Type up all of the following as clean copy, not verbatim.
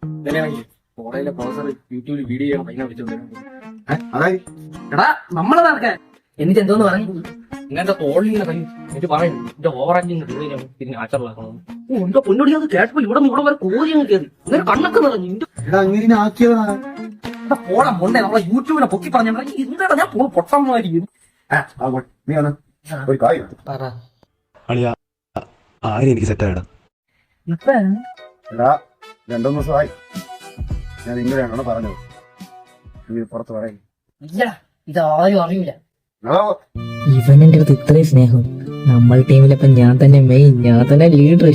കോളേജിലെ പ്രൊഫസർ യൂട്യൂബിൽ വീഡിയോ ചെയ്യാൻ പൈന വിളിച്ചോണ്ട് എടാ നമ്മളെ നടക്കാൻ എന്നിട്ട് എന്തോന്ന് പറഞ്ഞു ഇങ്ങനത്തെ തോളിങ്ങനെ പൈ എന്നിട്ട് പറയുന്നു എന്റെ ഓവറാക്ടിങ് പിന്നെ നാച്ചുറലാക്കണം. എന്റെ പൊന്നോടി അത് കേട്ടപ്പോ ഇവിടെ വരെ കോരിയങ്ങ് കയറി ഇങ്ങനെ കണ്ണൊക്കെ നിറഞ്ഞു അങ്ങനെ ആക്കിയതാണ്. പോടാ മുണ്ടേ നമ്മളെ യൂട്യൂബിനെ പൊക്കി പറഞ്ഞാ എന്താ ഞാൻ പൊട്ടമായിരിക്കും. നീ വന്ന് ഒരു കാര്യം പറ അളിയ ആരും എനിക്ക് സെറ്റായിടാം. എടാ 2 ദിവസമായി ഞാൻ ഇങ്ങനെയാണോ പറഞ്ഞത്. നീ പുറത്ത് പറയും ഇല്ല ഇതാരും അറിയില്ല. ഇവനെന്റെ അടുത്ത് ഇത്രയും സ്നേഹം. നമ്മൾ ടീമിലപ്പം ഞാൻ തന്നെ മെയിൻ, ഞാൻ തന്നെ ലീഡർ.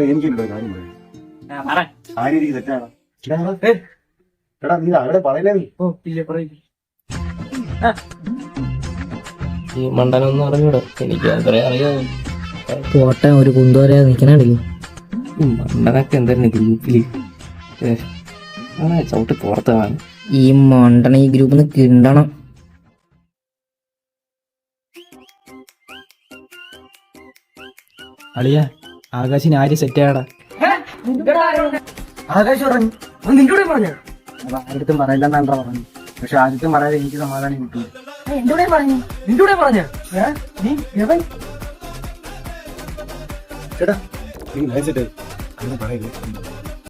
എനിക്കുണ്ടോ കാര്യം പറയാം. ആരും എനിക്ക് തെറ്റാണ്. എടാ നീ അവിടെ പറയില്ലേ നീ. ഈ മണ്ടനൊന്നും അറിഞ്ഞൂടോ, എനിക്ക് അത്രേ അറിയാമോ. പോട്ടെ, ഒരു കുന്തോരാ നിക്കണടിക്കും. മണ്ടനൊക്കെ എന്തായിരുന്നു ഗ്രൂപ്പില് ചവിട്ടി പുറത്ത് കാണും. ഈ മണ്ടണ ഈ ഗ്രൂപ്പിൽ നിന്ന് കിണ്ടണം. അളിയ ആകാശിന് ആര് സെറ്റായടാ? ആകാശ് പറഞ്ഞു നിന്റെ കൂടെ പറഞ്ഞു. ആരുടെ പറയില്ലെന്നാണ് പറഞ്ഞു. പക്ഷെ ആദ്യത്തെ പറയാതെ എനിക്ക് സമാധാനം കിട്ടും. എന്റെ കൂടെ പറഞ്ഞു. നിന്റെ കൂടെ പറഞ്ഞു. നീ എവൻ ചേട്ടാ നീ നൈസായിട്ട് അങ്ങനെ പറയില്ലേ.